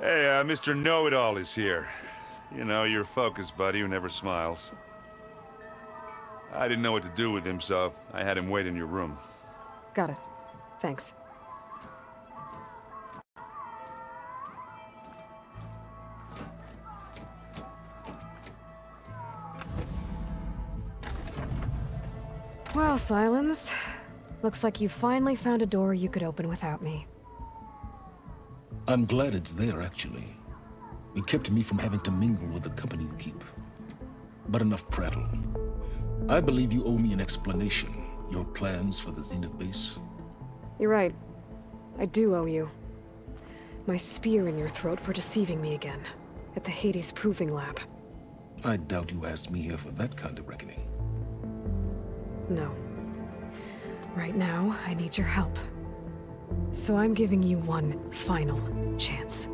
Hey, Mr. Know-It-All is here. You know, your focus buddy who never smiles. I didn't know what to do with him, so I had him wait in your room. Got it. Thanks. Well, Silence. Looks like you finally found a door you could open without me. I'm glad it's there, actually. It kept me from having to mingle with the company you keep. But enough prattle. I believe you owe me an explanation. Your plans for the Zenith base? You're right. I do owe you. My spear in your throat for deceiving me again. At the Hades Proving Lab. I doubt you asked me here for that kind of reckoning. No. Right now, I need your help. So I'm giving you one final chance.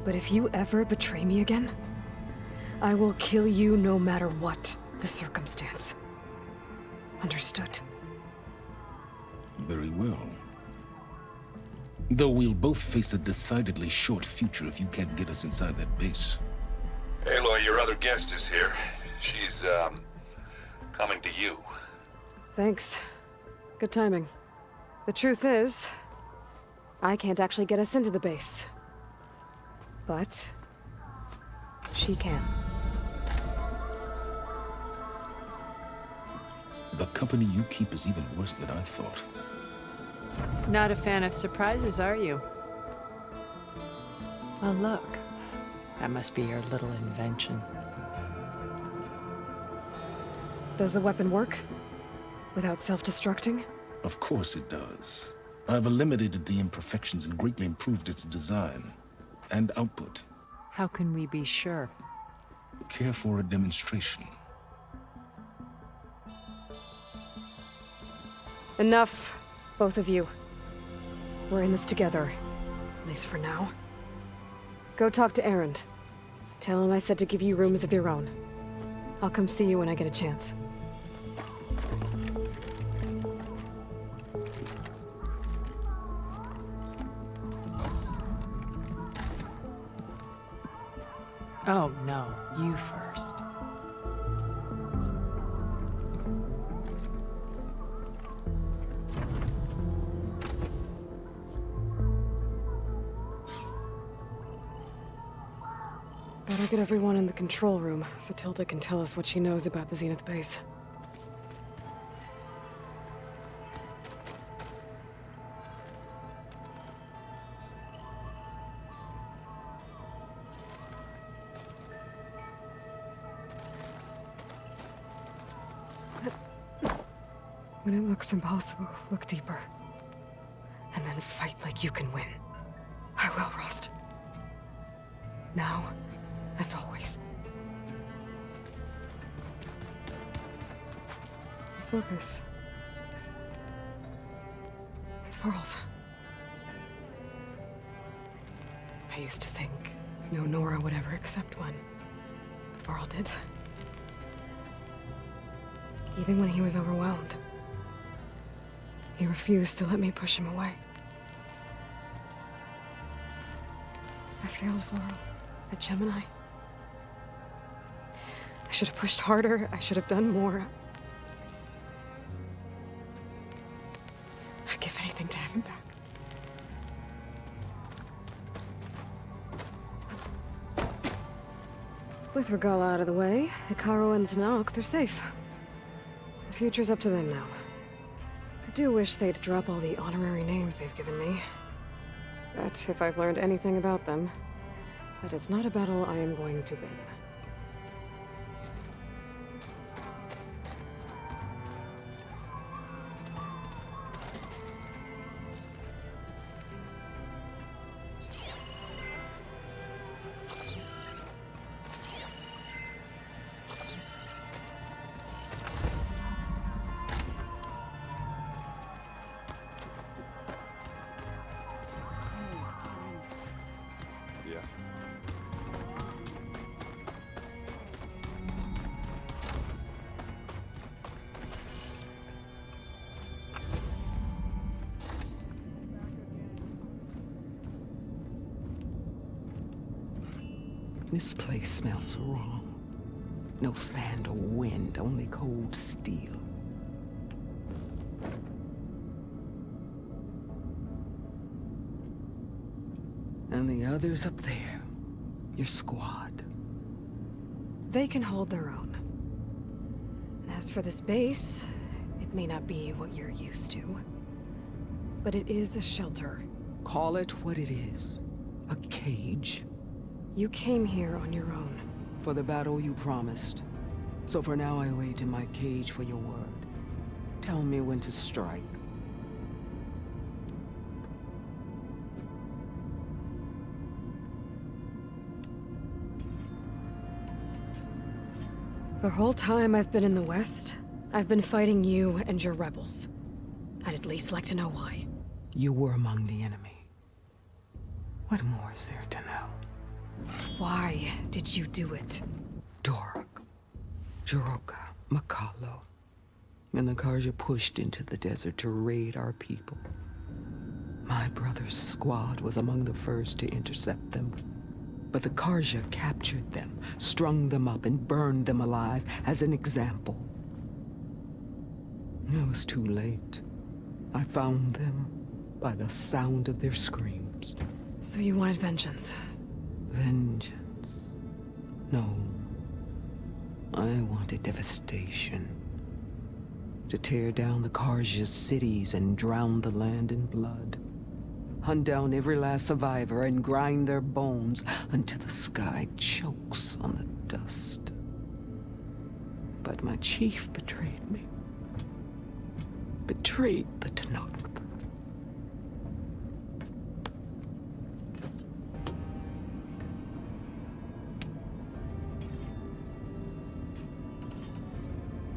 But if you ever betray me again, I will kill you no matter what the circumstance. Understood? Very well. Though we'll both face a decidedly short future if you can't get us inside that base. Aloy, your other guest is here. She's, coming to you. Thanks. Good timing. The truth is, I can't actually get us into the base. But she can. The company you keep is even worse than I thought. Not a fan of surprises, are you? Oh, look. That must be your little invention. Does the weapon work? Without self-destructing? Of course it does. I've eliminated the imperfections and greatly improved its design and output. How can we be sure? Care for a demonstration? Enough, both of you. We're in this together, at least for now. Go talk to Erend. Tell him I said to give you rooms of your own. I'll come see you when I get a chance. Oh, no. You first. Better get everyone in the control room, so Tilda can tell us what she knows about the Zenith base. When it looks impossible, look deeper. And then fight like you can win. I will, Rost. Now, and always. Focus. It's Varl's. I used to think no Nora would ever accept one. But Varl did. Even when he was overwhelmed. He refused to let me push him away. I failed Varl at Gemini. I should have pushed harder. I should have done more. I'd give anything to have him back. With Regala out of the way, Hekarro and Znark, they're safe. The future's up to them now. I do wish they'd drop all the honorary names they've given me. But if I've learned anything about them, that is not a battle I am going to win. This place smells wrong. No sand or wind, only cold steel. And the others up there, your squad. They can hold their own. And as for this base, it may not be what you're used to, but it is a shelter. Call it what it is. A cage. You came here on your own. For the battle you promised. So for now I wait in my cage for your word. Tell me when to strike. The whole time I've been in the West, I've been fighting you and your rebels. I'd at least like to know why. You were among the enemy. What more is there to know? Why did you do it? Dorok, Jiroka, Makalo, and the Karja pushed into the desert to raid our people. My brother's squad was among the first to intercept them. But the Karja captured them, strung them up, and burned them alive as an example. It was too late. I found them by the sound of their screams. So you wanted vengeance? Vengeance? No. I wanted devastation. To tear down the Karja's cities and drown the land in blood. Hunt down every last survivor and grind their bones until the sky chokes on the dust. But my chief betrayed me. Betrayed the Tenakth.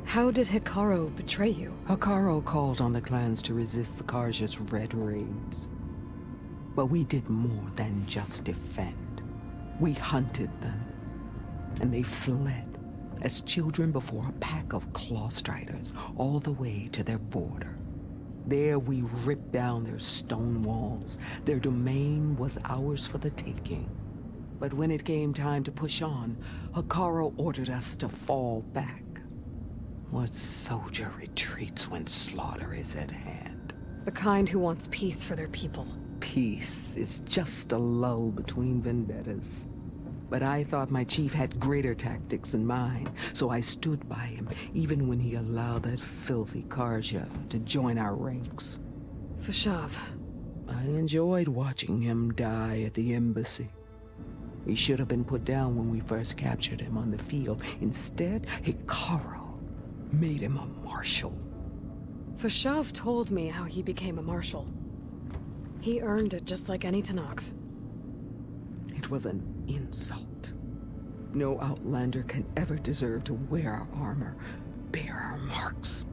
How did Hekarro betray you? Hekarro called on the clans to resist the Karja's red raids. But we did more than just defend. We hunted them, and they fled as children before a pack of Clawstriders all the way to their border. There we ripped down their stone walls. Their domain was ours for the taking. But when it came time to push on, Hekarro ordered us to fall back. What soldier retreats when slaughter is at hand? The kind who wants peace for their people. Peace is just a lull between vendettas. But I thought my chief had greater tactics in mind, so I stood by him, even when he allowed that filthy Karja to join our ranks. Fashav. I enjoyed watching him die at the embassy. He should have been put down when we first captured him on the field. Instead, Hekarro made him a marshal. Fashav told me how he became a marshal. He earned it just like any Tenakth. It was an insult. No Outlander can ever deserve to wear our armor, bear our marks.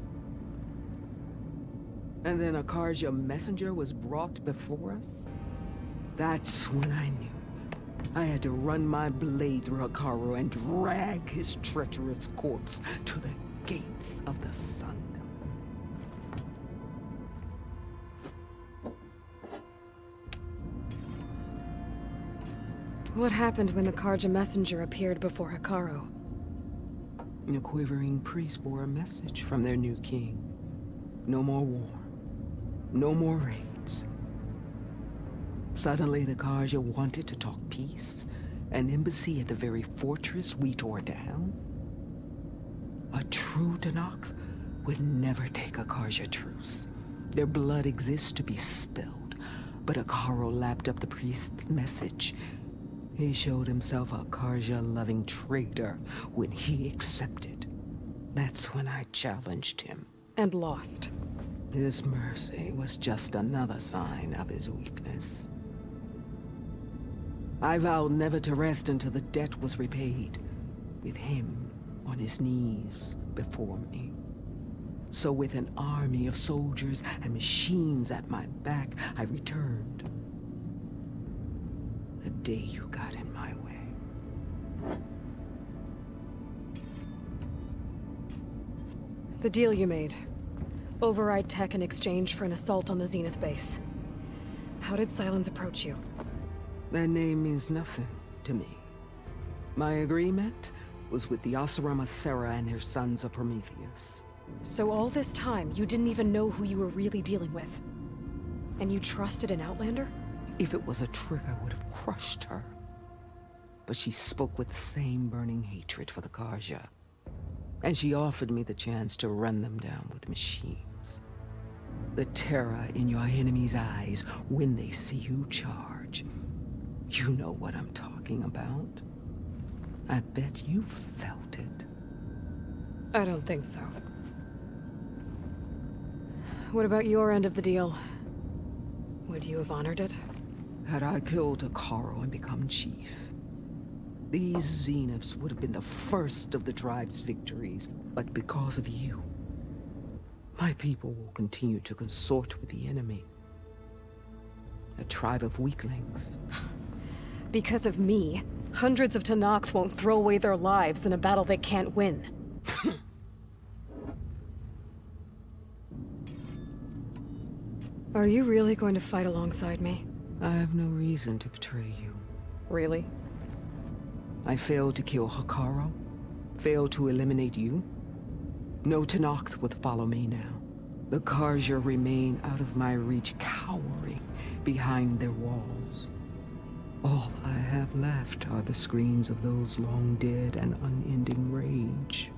And then a Karja messenger was brought before us? That's when I knew. I had to run my blade through Hekarro and drag his treacherous corpse to the gates of the sun. What happened when the Karja messenger appeared before Hekarro? The quivering priests bore a message from their new king. No more war. No more raids. Suddenly the Karja wanted to talk peace. An embassy at the very fortress we tore down? A true Tenakth would never take a Karja truce. Their blood exists to be spilled. But Hekarro lapped up the priest's message. He showed himself a Karja-loving traitor when he accepted. That's when I challenged him. And lost. His mercy was just another sign of his weakness. I vowed never to rest until the debt was repaid, with him on his knees before me. So with an army of soldiers and machines at my back, I returned. The day you got in my way. The deal you made. Override tech in exchange for an assault on the Zenith base. How did Sylens approach you? That name means nothing to me. My agreement was with the Oseram Sera and her sons of Prometheus. So all this time, you didn't even know who you were really dealing with? And you trusted an Outlander? If it was a trick, I would have crushed her. But she spoke with the same burning hatred for the Karja. And she offered me the chance to run them down with machines. The terror in your enemy's eyes when they see you charge. You know what I'm talking about. I bet you felt it. I don't think so. What about your end of the deal? Would you have honored it? Had I killed Hekarro and become chief, these Zeniths would have been the first of the tribe's victories. But because of you, my people will continue to consort with the enemy. A tribe of weaklings. Because of me, hundreds of Tenakth won't throw away their lives in a battle they can't win. Are you really going to fight alongside me? I have no reason to betray you. Really? I failed to kill Hekarro, failed to eliminate you. No Tenakth would follow me now. The Karja remain out of my reach, cowering behind their walls. All I have left are the screams of those long dead and unending rage.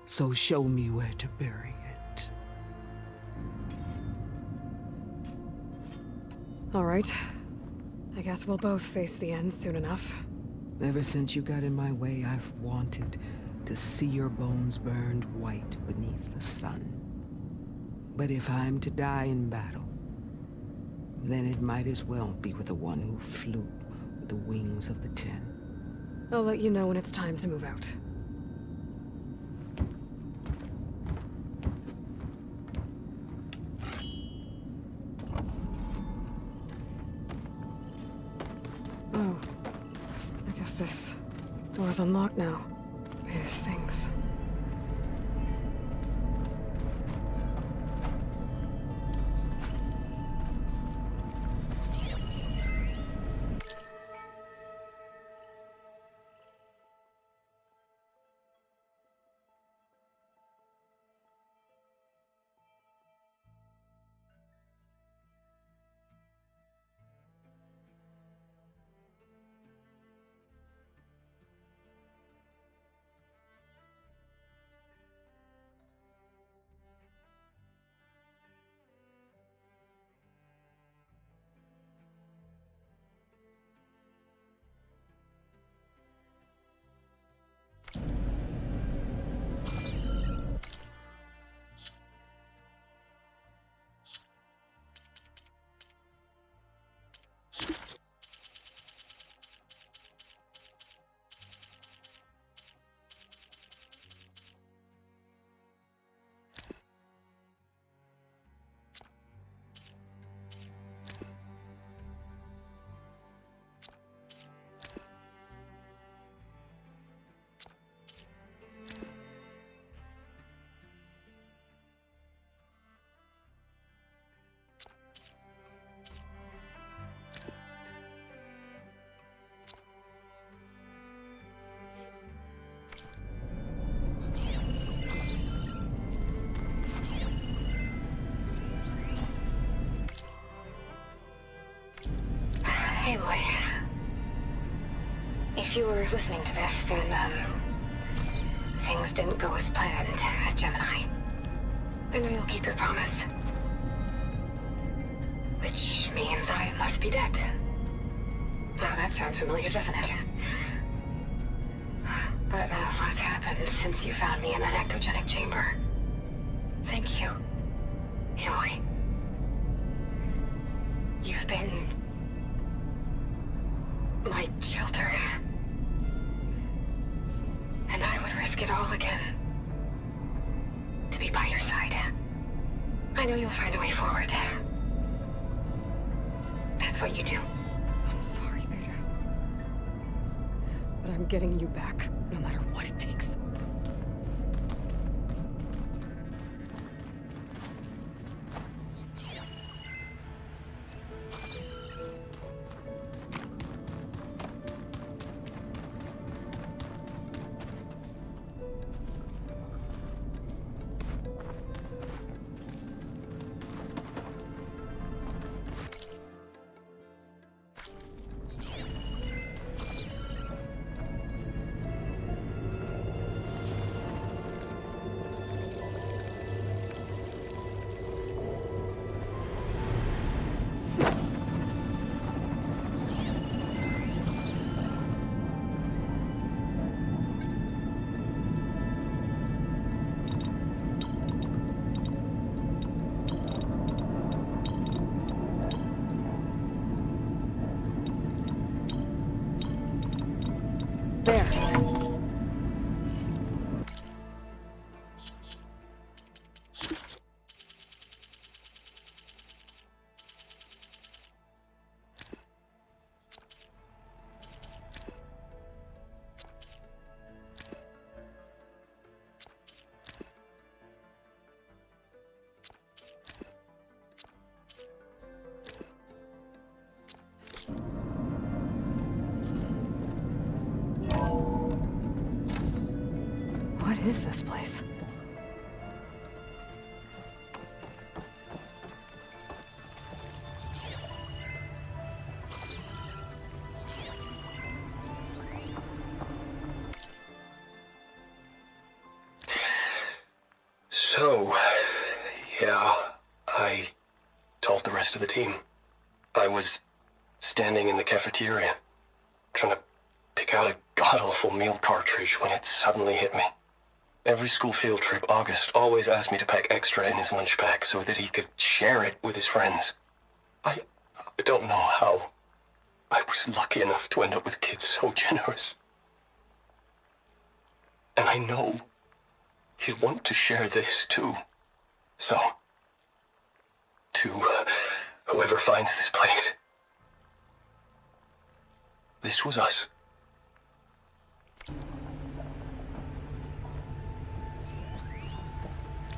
So show me where to bury it. All right. I guess we'll both face the end soon enough. Ever since you got in my way, I've wanted to see your bones burned white beneath the sun. But if I'm to die in battle, then it might as well be with the one who flew with the wings of the Ten. I'll let you know when it's time to move out. Oh. I guess this door's unlocked now. These things. Aloy, if you were listening to this, then, things didn't go as planned at Gemini. I know you'll keep your promise. Which means I must be dead. Well, that sounds familiar, doesn't it? But what's happened since you found me in that ectogenic chamber? Thank you, Aloy. You've been my shelter. And I would risk it all again to be by your side. I know you'll find a way forward. That's what you do. I'm sorry, Beta. But I'm getting you back, no matter what it takes. What is this place? So, yeah, I told the rest of the team. I was standing in the cafeteria, trying to pick out a god-awful meal cartridge when it suddenly hit me. Every school field trip, August always asked me to pack extra in his lunch bag so that he could share it with his friends. I don't know how I was lucky enough to end up with kids so generous. And I know he'd want to share this too. So, to whoever finds this place, this was us.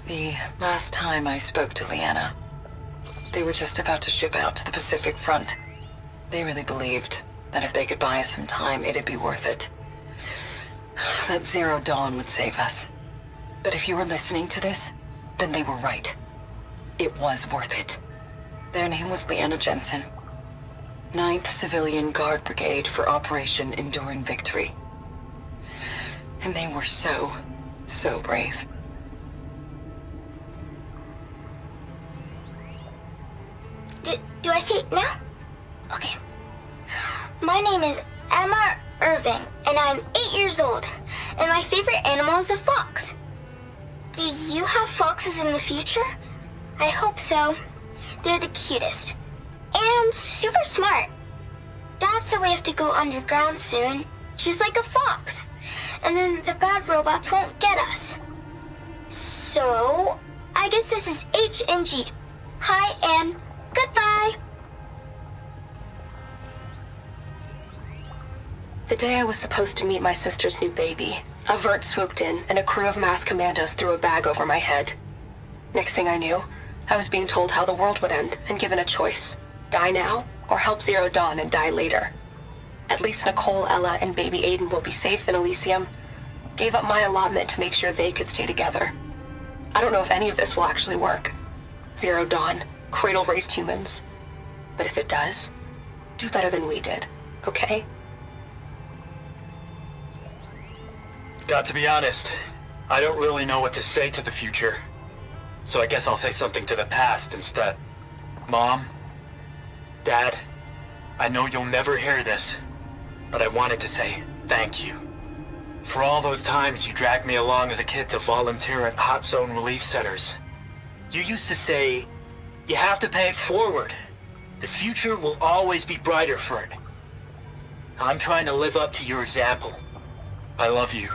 The last time I spoke to Leanna, they were just about to ship out to the Pacific Front. They really believed that if they could buy us some time, it'd be worth it. That Zero Dawn would save us. But if you were listening to this, then they were right. It was worth it. Their name was Leanna Jensen. 9th Civilian Guard Brigade for Operation Enduring Victory. And they were so brave. Do I say it now? Okay. My name is Emma Irving, and I'm 8 years old, and my favorite animal is a fox. Do you have foxes in the future? I hope so. They're the cutest. And super smart. Dad said we have to go underground soon, just like a fox. And then the bad robots won't get us. So, I guess this is H and G. Hi and goodbye. The day I was supposed to meet my sister's new baby, a vert swooped in and a crew of masked commandos threw a bag over my head. Next thing I knew, I was being told how the world would end and given a choice. Die now, or help Zero Dawn and die later. At least Nicole, Ella, and baby Aiden will be safe in Elysium. Gave up my allotment to make sure they could stay together. I don't know if any of this will actually work. Zero Dawn, cradle-raised humans. But if it does, do better than we did, okay? Got to be honest, I don't really know what to say to the future. So I guess I'll say something to the past instead. Mom, Dad, I know you'll never hear this, but I wanted to say thank you. For all those times you dragged me along as a kid to volunteer at hot zone relief centers. You used to say, you have to pay it forward. The future will always be brighter for it. I'm trying to live up to your example. I love you.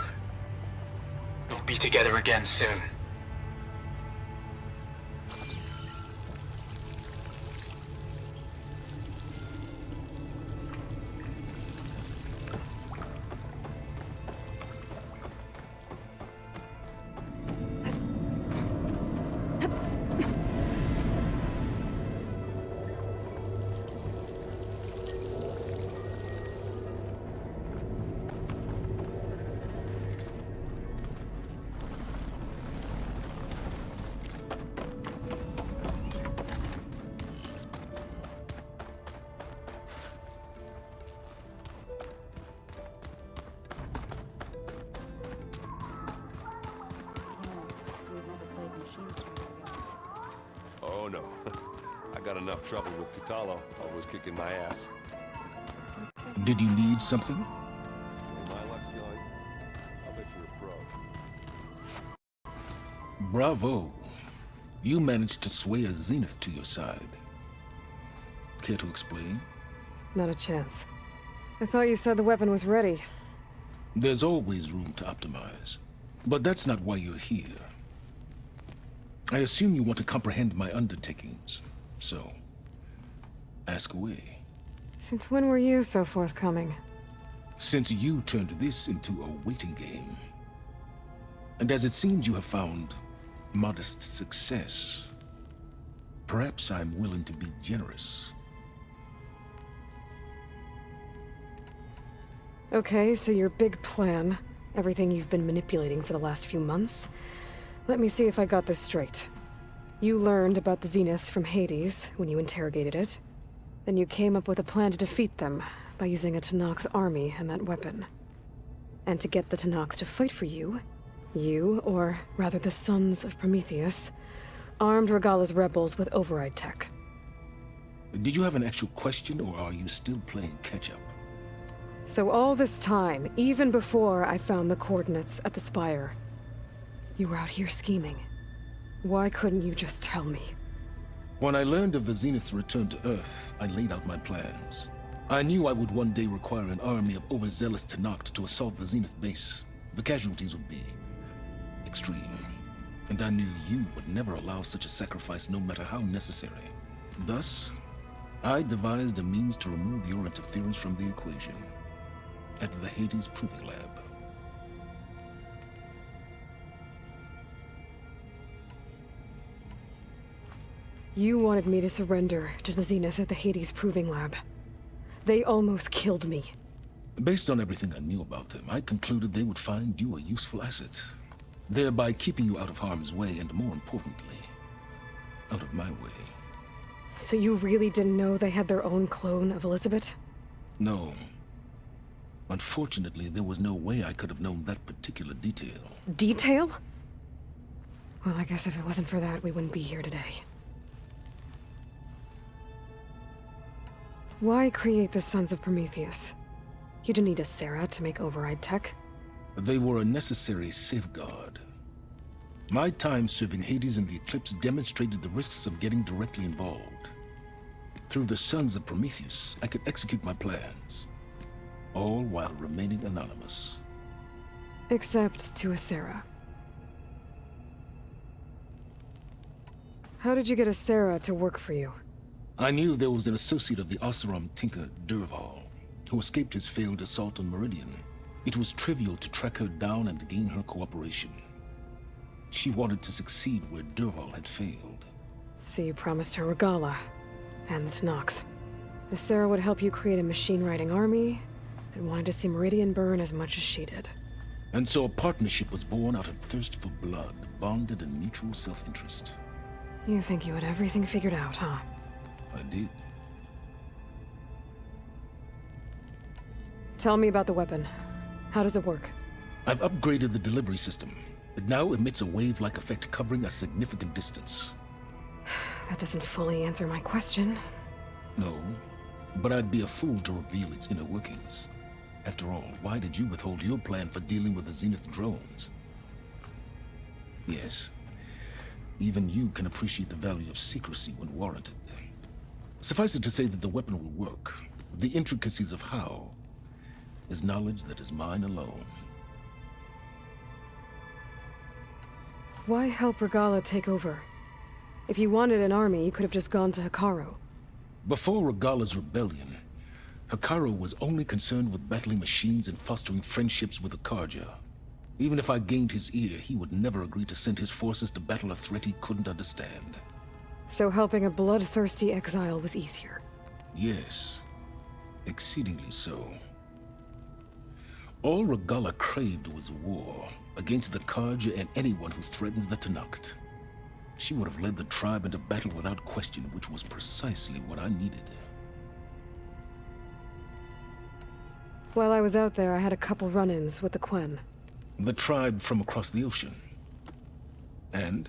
We'll be together again soon. Oh no. I got enough trouble with Kitalo, always kicking my ass. Did you need something? When my luck's going, I'll bet you're a pro. Bravo. You managed to sway a Zenith to your side. Care to explain? Not a chance. I thought you said the weapon was ready. There's always room to optimize. But that's not why you're here. I assume you want to comprehend my undertakings. So, ask away. Since when were you so forthcoming? Since you turned this into a waiting game. And as it seems you have found modest success, perhaps I'm willing to be generous. Okay, so your big plan, everything you've been manipulating for the last few months. Let me see if I got this straight. You learned about the Zeniths from Hades when you interrogated it. Then you came up with a plan to defeat them by using a Tenakth army and that weapon. And to get the Tenakth to fight for you, or rather the Sons of Prometheus, armed Regalla's rebels with override tech. Did you have an actual question, or are you still playing catch-up? So all this time, even before I found the coordinates at the Spire, you were out here scheming. Why couldn't you just tell me? When I learned of the Zenith's return to Earth, I laid out my plans. I knew I would one day require an army of overzealous Tenakth to assault the Zenith base. The casualties would be extreme. And I knew you would never allow such a sacrifice, no matter how necessary. Thus, I devised a means to remove your interference from the equation at the Hades Proving Lab. You wanted me to surrender to the Zeniths at the Hades Proving Lab. They almost killed me. Based on everything I knew about them, I concluded they would find you a useful asset, thereby keeping you out of harm's way and, more importantly, out of my way. So you really didn't know they had their own clone of Elizabeth? No. Unfortunately, there was no way I could have known that particular detail. Detail? Well, I guess if it wasn't for that, we wouldn't be here today. Why create the Sons of Prometheus? You didn't need a Sarah to make override tech. They were a necessary safeguard. My time serving Hades and the Eclipse demonstrated the risks of getting directly involved. Through the Sons of Prometheus, I could execute my plans, all while remaining anonymous. Except to a Sarah. How did you get a Sarah to work for you? I knew there was an associate of the Oseram tinker, Dervahl, who escaped his failed assault on Meridian. It was trivial to track her down and gain her cooperation. She wanted to succeed where Dervahl had failed. So you promised her Regalla, and the Tenakth. The Sarah would help you create a machine-riding army that wanted to see Meridian burn as much as she did. And so a partnership was born out of thirst for blood, bonded in mutual self-interest. You think you had everything figured out, huh? I did. Tell me about the weapon. How does it work? I've upgraded the delivery system. It now emits a wave-like effect covering a significant distance. That doesn't fully answer my question. No, but I'd be a fool to reveal its inner workings. After all, why did you withhold your plan for dealing with the Zenith drones? Yes, even you can appreciate the value of secrecy when warranted. Suffice it to say that the weapon will work. The intricacies of how is knowledge that is mine alone. Why help Regalla take over? If you wanted an army, you could have just gone to Hekarro. Before Regalla's rebellion, Hekarro was only concerned with battling machines and fostering friendships with the Carja. Even if I gained his ear, he would never agree to send his forces to battle a threat he couldn't understand. So helping a bloodthirsty exile was easier? Yes, exceedingly so. All Regalla craved was war against the Carja and anyone who threatens the Tenakth. She would have led the tribe into battle without question, which was precisely what I needed. While I was out there, I had a couple run-ins with the Quen. The tribe from across the ocean. And?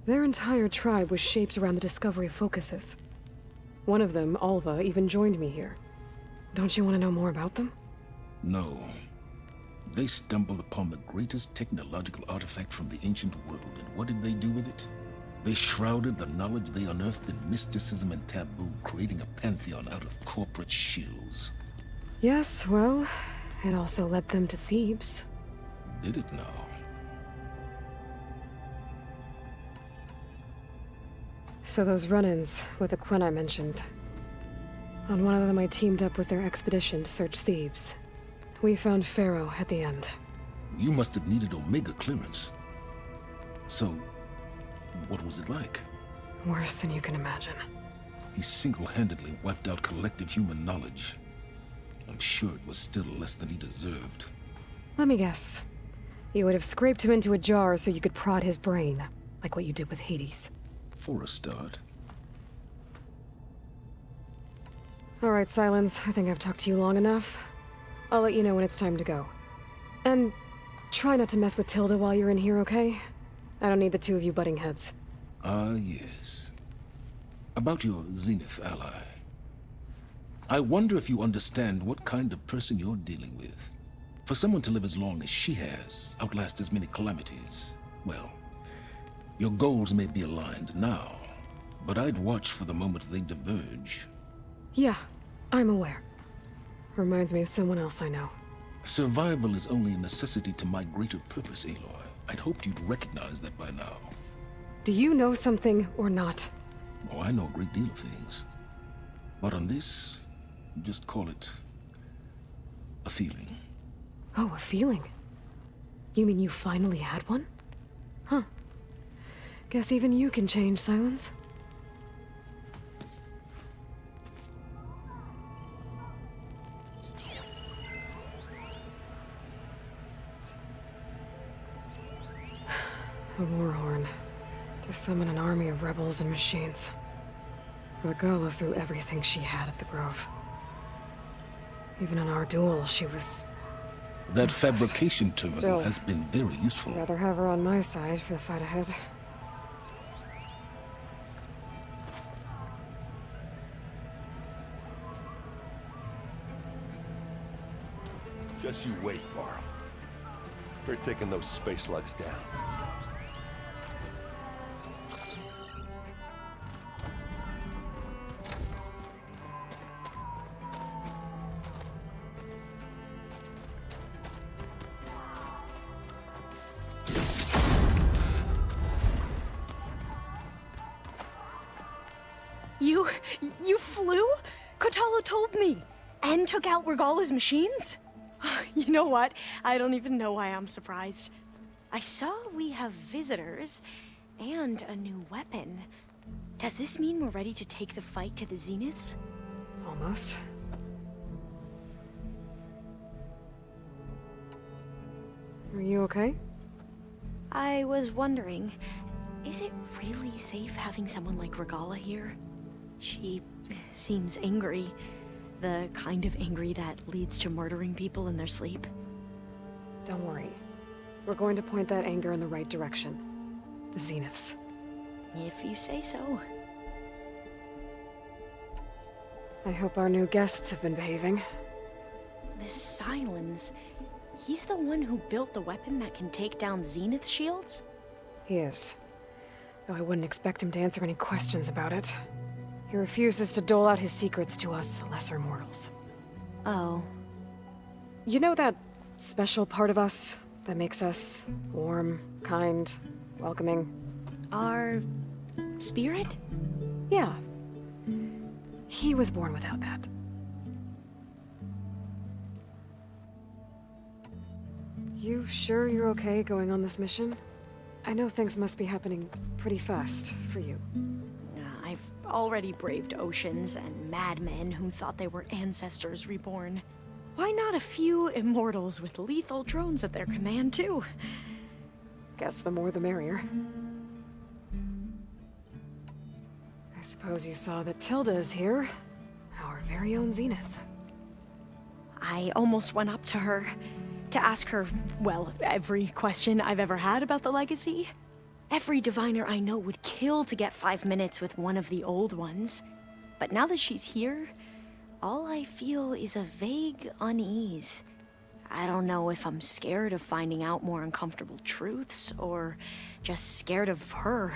Their entire tribe was shaped around the discovery of focuses. One of them, Alva, even joined me here. Don't you want to know more about them? No. They stumbled upon the greatest technological artifact from the ancient world, and what did they do with it? They shrouded the knowledge they unearthed in mysticism and taboo, creating a pantheon out of corporate shills. Yes, well, it also led them to Thebes. Did it now? So those run-ins with the Quen I mentioned. On one of them I teamed up with their expedition to search Thebes. We found Pharaoh at the end. You must have needed Omega clearance. So, what was it like? Worse than you can imagine. He single-handedly wiped out collective human knowledge. I'm sure it was still less than he deserved. Let me guess. You would have scraped him into a jar so you could prod his brain, like what you did with Hades. For a start. Alright, Silence. I think I've talked to you long enough. I'll let you know when it's time to go. And try not to mess with Tilda while you're in here, okay? I don't need the two of you butting heads. Ah, yes. About your Zenith ally. I wonder if you understand what kind of person you're dealing with. For someone to live as long as she has, outlast as many calamities, well, your goals may be aligned now, but I'd watch for the moment they diverge. Yeah, I'm aware. Reminds me of someone else I know. Survival is only a necessity to my greater purpose, Aloy. I'd hoped you'd recognize that by now. Do you know something or not? Oh, I know a great deal of things. But on this, just call it a feeling. Oh, a feeling? You mean you finally had one? Huh. Guess even you can change, Silence. A warhorn. To summon an army of rebels and machines. Regala threw everything she had at the Grove. Even in our duel, she was... That fabrication terminal Still, has been very useful. I'd rather have her on my side for the fight ahead. Just you wait, Varl. We're taking those space slugs down. You flew? Kotallo told me. And took out Regala's machines? You know what? I don't even know why I'm surprised. I saw we have visitors and a new weapon. Does this mean we're ready to take the fight to the Zeniths? Almost. Are you okay? I was wondering, is it really safe having someone like Regala here? She seems angry. The kind of angry that leads to murdering people in their sleep. Don't worry. We're going to point that anger in the right direction. The Zeniths. If you say so. I hope our new guests have been behaving. This Silence, he's the one who built the weapon that can take down Zenith shields? He is. Though I wouldn't expect him to answer any questions about it. He refuses to dole out his secrets to us lesser mortals. Oh. You know that special part of us that makes us warm, kind, welcoming? Our spirit? Yeah. He was born without that. You sure you're okay going on this mission? I know things must be happening pretty fast for you. I've already braved oceans and madmen who thought they were ancestors reborn. Why not a few immortals with lethal drones at their command, too? Guess the more the merrier. I suppose you saw that Tilda is here. Our very own Zenith. I almost went up to her to ask her, well, every question I've ever had about the legacy. Every diviner I know would kill to get 5 minutes with one of the old ones. But now that she's here, all I feel is a vague unease. I don't know if I'm scared of finding out more uncomfortable truths, or just scared of her.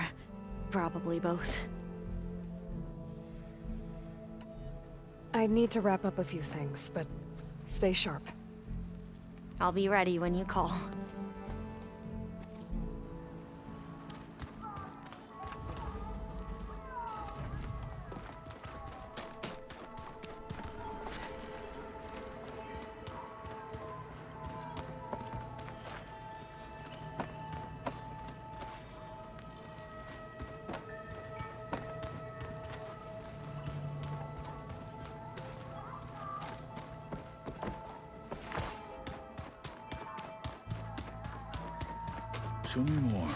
Probably both. I need to wrap up a few things, but stay sharp. I'll be ready when you call. Tell me more.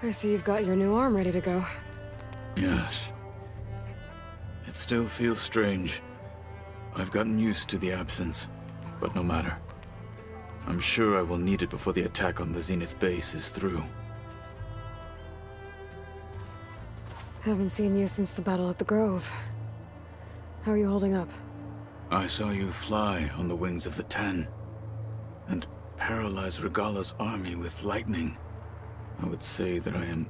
I see you've got your new arm ready to go. Yes. It still feels strange. I've gotten used to the absence, but no matter. I'm sure I will need it before the attack on the Zenith base is through. Haven't seen you since the battle at the Grove. How are you holding up? I saw you fly on the wings of the Ten, and paralyze Regalla's army with lightning. I would say that I am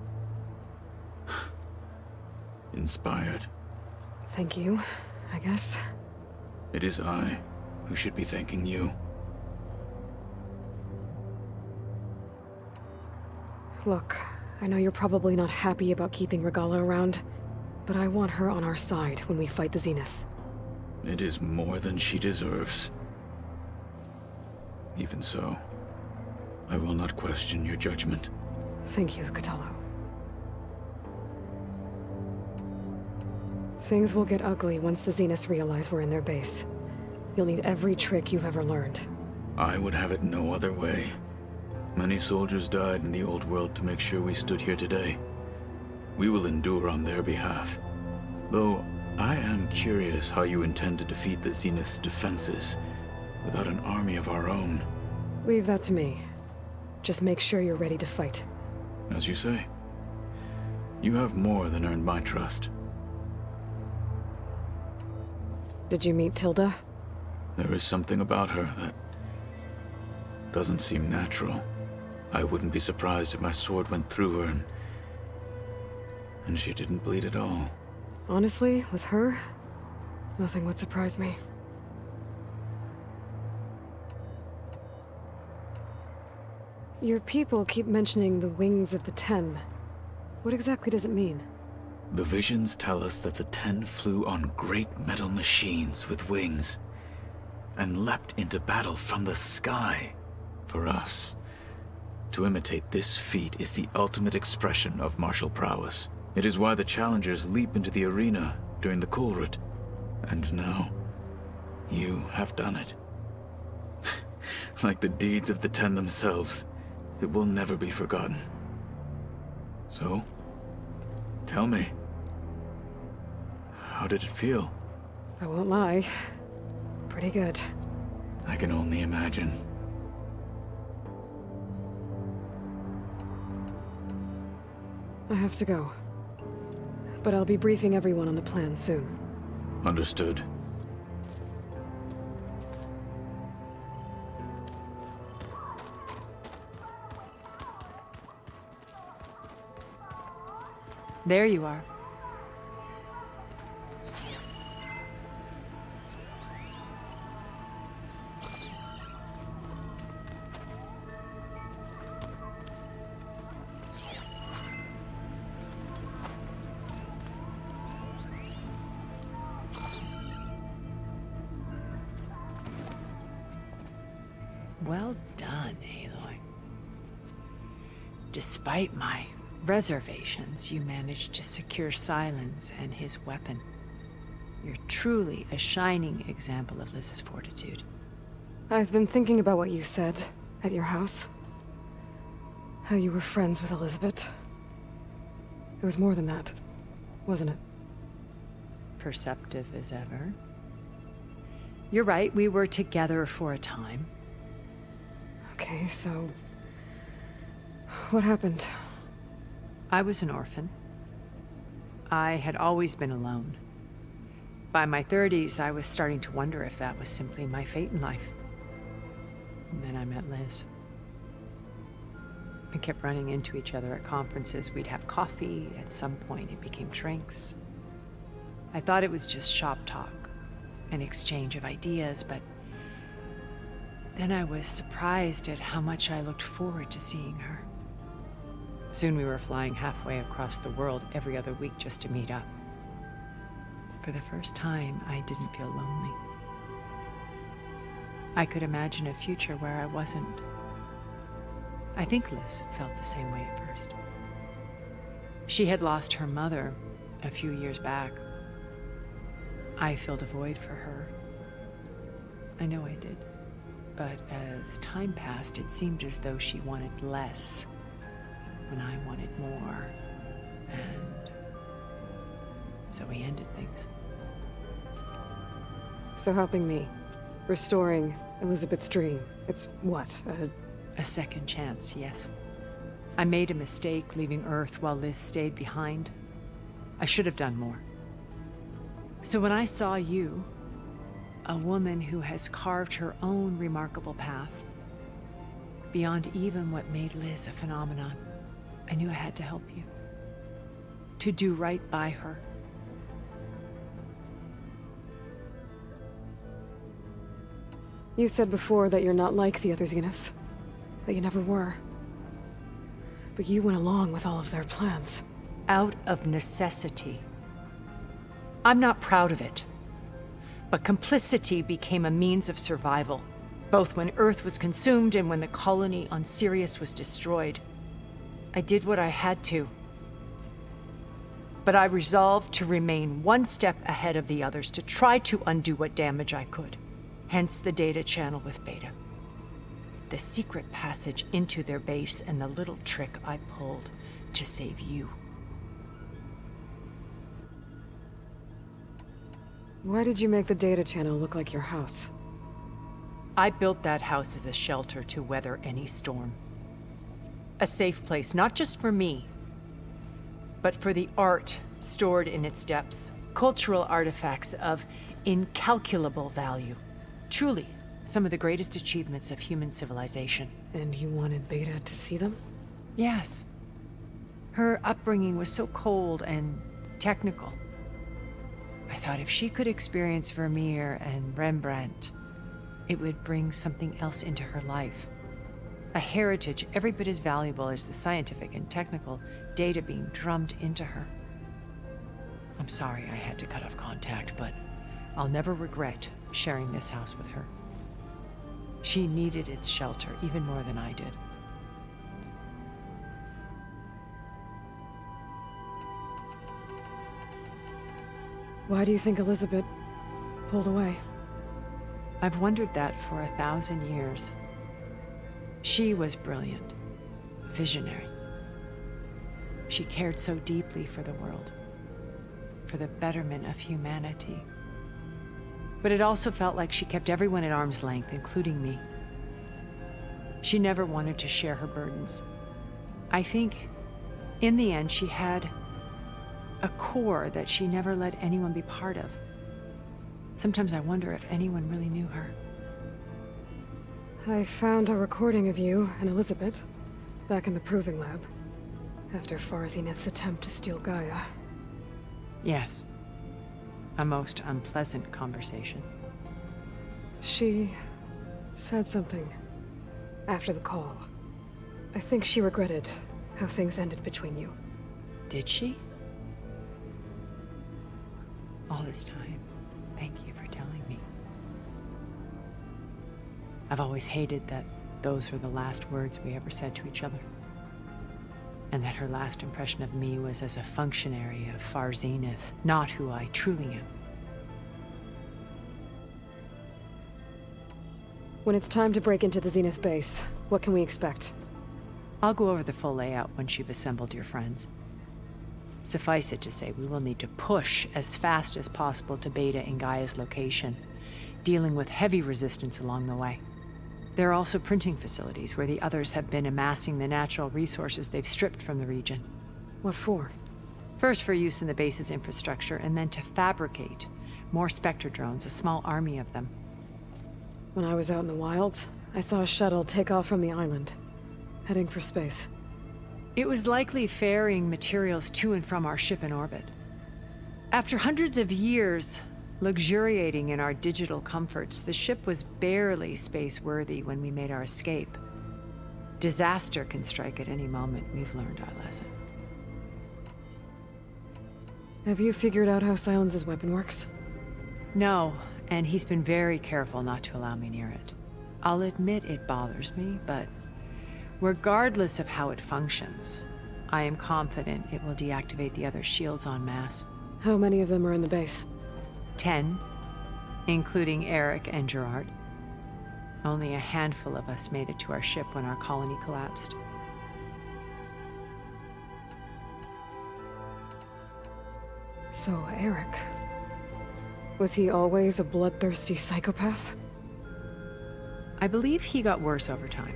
inspired. Thank you, I guess. It is I who should be thanking you. Look, I know you're probably not happy about keeping Regalla around, but I want her on our side when we fight the Zeniths. It is more than she deserves. Even so, I will not question your judgment. Thank you, Kotallo. Things will get ugly once the Zeniths realize we're in their base. You'll need every trick you've ever learned. I would have it no other way. Many soldiers died in the old world to make sure we stood here today. We will endure on their behalf. Though, I am curious how you intend to defeat the Zenith's defenses without an army of our own. Leave that to me. Just make sure you're ready to fight. As you say. You have more than earned my trust. Did you meet Tilda? There is something about her that doesn't seem natural. I wouldn't be surprised if my sword went through her and she didn't bleed at all. Honestly, with her, nothing would surprise me. Your people keep mentioning the wings of the Ten. What exactly does it mean? The visions tell us that the Ten flew on great metal machines with wings and leapt into battle from the sky. For us, to imitate this feat is the ultimate expression of martial prowess. It is why the challengers leap into the arena during the Kulrut. And now, you have done it. Like the deeds of the Ten themselves, it will never be forgotten. So, tell me, how did it feel? I won't lie. Pretty good. I can only imagine. I have to go. But I'll be briefing everyone on the plan soon. Understood. There you are. Well done, Aloy. Despite my reservations, you managed to secure Sylens and his weapon. You're truly a shining example of Liz's fortitude. I've been thinking about what you said at your house. How you were friends with Elizabeth. It was more than that, wasn't it? Perceptive as ever. You're right, we were together for a time. Okay, so... what happened? I was an orphan. I had always been alone. By my 30s, I was starting to wonder if that was simply my fate in life. And then I met Liz. We kept running into each other at conferences. We'd have coffee. At some point, it became drinks. I thought it was just shop talk, an exchange of ideas, but then I was surprised at how much I looked forward to seeing her. Soon we were flying halfway across the world every other week just to meet up. For the first time, I didn't feel lonely. I could imagine a future where I wasn't. I think Liz felt the same way at first. She had lost her mother a few years back. I filled a void for her. I know I did. But as time passed, it seemed as though she wanted less when I wanted more. And so we ended things. So helping me, restoring Elizabeth's dream, it's what, a second chance, yes. I made a mistake leaving Earth while Liz stayed behind. I should have done more. So when I saw you, a woman who has carved her own remarkable path, beyond even what made Liz a phenomenon, I knew I had to help you. To do right by her. You said before that you're not like the other Zeniths. That you never were. But you went along with all of their plans. Out of necessity. I'm not proud of it. But complicity became a means of survival, both when Earth was consumed and when the colony on Sirius was destroyed. I did what I had to. But I resolved to remain one step ahead of the others, to try to undo what damage I could. Hence the data channel with Beta. The secret passage into their base and the little trick I pulled to save you. Why did you make the data channel look like your house? I built that house as a shelter to weather any storm. A safe place, not just for me, but for the art stored in its depths. Cultural artifacts of incalculable value. Truly, some of the greatest achievements of human civilization. And you wanted Beta to see them? Yes. Her upbringing was so cold and technical. I thought if she could experience Vermeer and Rembrandt, it would bring something else into her life. A heritage every bit as valuable as the scientific and technical data being drummed into her. I'm sorry I had to cut off contact, but I'll never regret sharing this house with her. She needed its shelter even more than I did. Why do you think Elizabeth pulled away? I've wondered that for 1,000 years. She was brilliant, visionary. She cared so deeply for the world, for the betterment of humanity. But it also felt like she kept everyone at arm's length, including me. She never wanted to share her burdens. I think, in the end, she had a core that she never let anyone be part of. Sometimes I wonder if anyone really knew her. I found a recording of you and Elizabeth back in the Proving Lab, after Far Zenith's attempt to steal Gaia. Yes. A most unpleasant conversation. She said something after the call. I think she regretted how things ended between you. Did she? All this time, thank you for telling me. I've always hated that those were the last words we ever said to each other. And that her last impression of me was as a functionary of Far Zenith, not who I truly am. When it's time to break into the Zenith base, what can we expect? I'll go over the full layout once you've assembled your friends. Suffice it to say, we will need to push as fast as possible to Beta and Gaia's location, dealing with heavy resistance along the way. There are also printing facilities where the others have been amassing the natural resources they've stripped from the region. What for? First for use in the base's infrastructure, and then to fabricate more Spectre drones, a small army of them. When I was out in the wilds, I saw a shuttle take off from the island, heading for space. It was likely ferrying materials to and from our ship in orbit. After hundreds of years luxuriating in our digital comforts, the ship was barely space-worthy when we made our escape. Disaster can strike at any moment. We've learned our lesson. Have you figured out how Silence's weapon works? No, and he's been very careful not to allow me near it. I'll admit it bothers me, but regardless of how it functions, I am confident it will deactivate the other shields en masse. How many of them are in the base? 10, including Eric and Gerard. Only a handful of us made it to our ship when our colony collapsed. So, Eric. Was he always a bloodthirsty psychopath? I believe he got worse over time.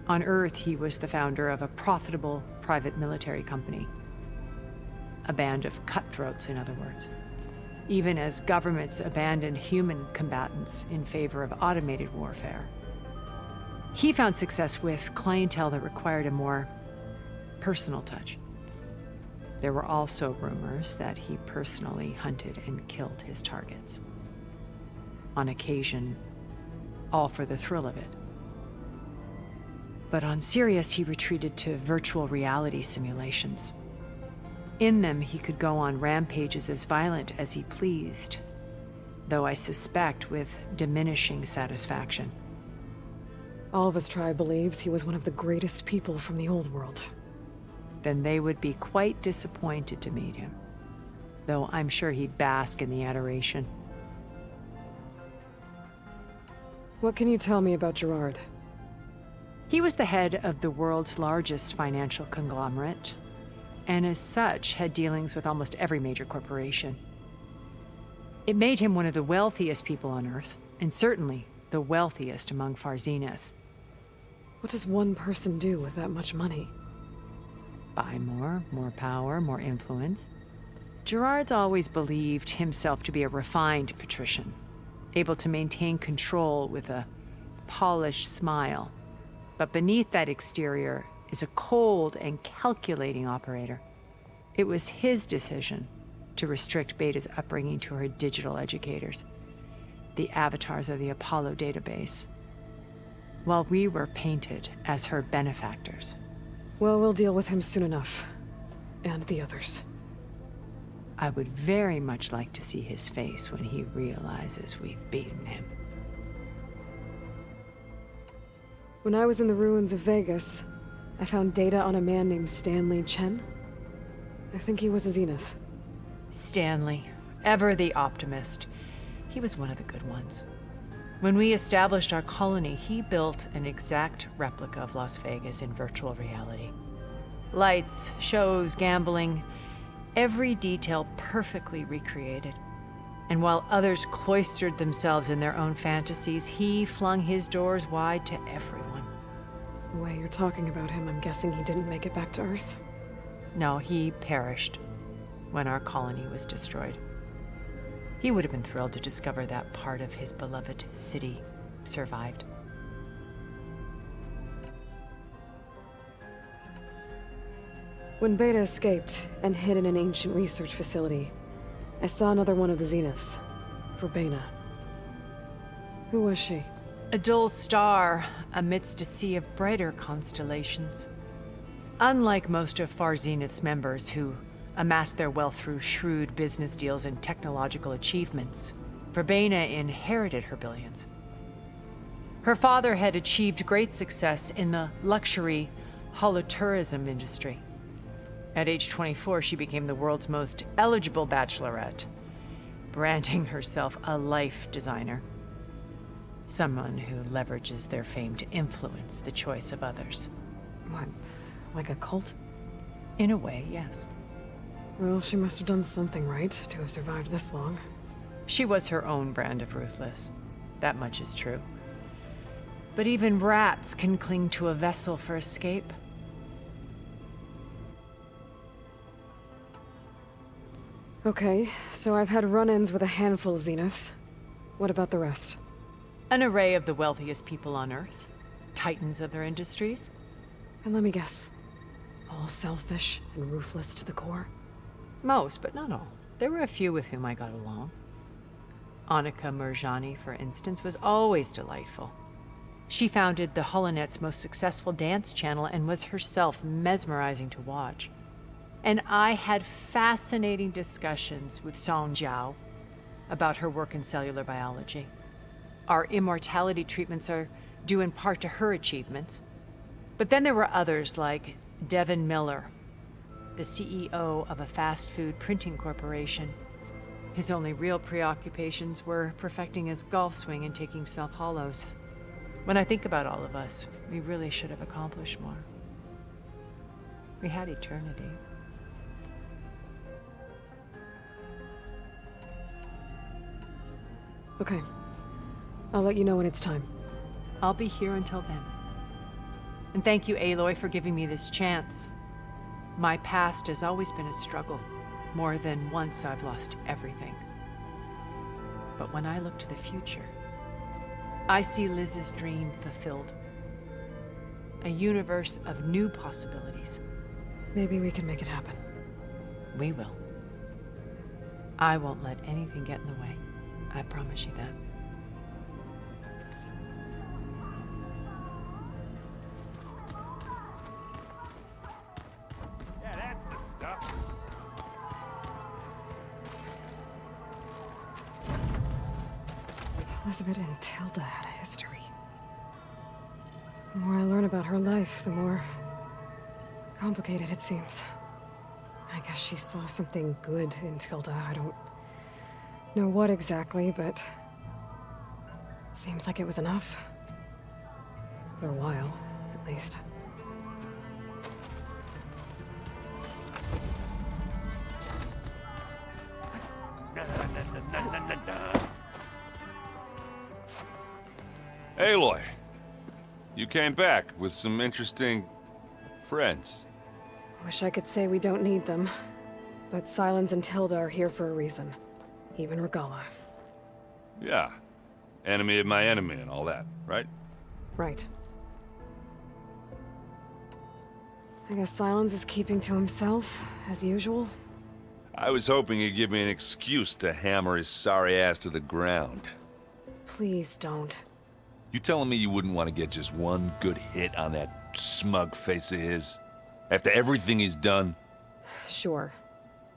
On Earth, he was the founder of a profitable private military company. A band of cutthroats, in other words. Even as governments abandoned human combatants in favor of automated warfare. He found success with clientele that required a more personal touch. There were also rumors that he personally hunted and killed his targets. On occasion, all for the thrill of it. But on Sirius, he retreated to virtual reality simulations. In them, he could go on rampages as violent as he pleased, though I suspect with diminishing satisfaction. All of his tribe believes he was one of the greatest people from the old world. Then they would be quite disappointed to meet him, though I'm sure he'd bask in the adoration. What can you tell me about Gerard? He was the head of the world's largest financial conglomerate, and as such had dealings with almost every major corporation. It made him one of the wealthiest people on Earth, and certainly the wealthiest among Far Zenith. What does one person do with that much money? Buy more power, more influence. Gerard's always believed himself to be a refined patrician, able to maintain control with a polished smile. But beneath that exterior is a cold and calculating operator. It was his decision to restrict Beta's upbringing to her digital educators, the avatars of the Apollo database, while we were painted as her benefactors. Well, we'll deal with him soon enough. And the others. I would very much like to see his face when he realizes we've beaten him. When I was in the ruins of Vegas, I found data on a man named Stanley Chen. I think he was a Zenith. Stanley, ever the optimist. He was one of the good ones. When we established our colony, he built an exact replica of Las Vegas in virtual reality. Lights, shows, gambling, every detail perfectly recreated. And while others cloistered themselves in their own fantasies, he flung his doors wide to everyone. The way you're talking about him, I'm guessing he didn't make it back to Earth? No, he perished when our colony was destroyed. He would have been thrilled to discover that part of his beloved city survived. When Beta escaped and hid in an ancient research facility, I saw another one of the Zeniths, Verbena. Who was she? A dull star amidst a sea of brighter constellations. Unlike most of Far Zenith's members who amassed their wealth through shrewd business deals and technological achievements, Verbena inherited her billions. Her father had achieved great success in the luxury holotourism industry. At age 24, she became the world's most eligible bachelorette, branding herself a life designer. Someone who leverages their fame to influence the choice of others. What, like a cult? In a way, yes. Well, she must have done something right to have survived this long. She was her own brand of ruthless. That much is true. But even rats can cling to a vessel for escape. Okay, so I've had run-ins with a handful of Zeniths. What about the rest? An array of the wealthiest people on Earth. Titans of their industries. And let me guess. All selfish and ruthless to the core? Most, but not all. There were a few with whom I got along. Annika Murjani, for instance, was always delightful. She founded the Holonet's most successful dance channel and was herself mesmerizing to watch. And I had fascinating discussions with Song Jiao about her work in cellular biology. Our immortality treatments are due in part to her achievements. But then there were others like Devin Miller, the CEO of a fast food printing corporation. His only real preoccupations were perfecting his golf swing and taking self-hollows. When I think about all of us, we really should have accomplished more. We had eternity. Okay. I'll let you know when it's time. I'll be here until then. And thank you, Aloy, for giving me this chance. My past has always been a struggle. More than once I've lost everything. But when I look to the future, I see Liz's dream fulfilled. A universe of new possibilities. Maybe we can make it happen. We will. I won't let anything get in the way. I promise you that. Yeah, that's the stuff. Elizabeth and Tilda had a history. The more I learn about her life, the more complicated it seems. I guess she saw something good in Tilda. I don't know what exactly, but seems like it was enough. For a while, at least. Aloy, you came back with some interesting friends. Wish I could say we don't need them, but Silence and Tilda are here for a reason. Even Regala. Yeah. Enemy of my enemy and all that, right? Right. I guess Silence is keeping to himself, as usual. I was hoping he'd give me an excuse to hammer his sorry ass to the ground. Please don't. You telling me you wouldn't want to get just one good hit on that smug face of his? After everything he's done? Sure.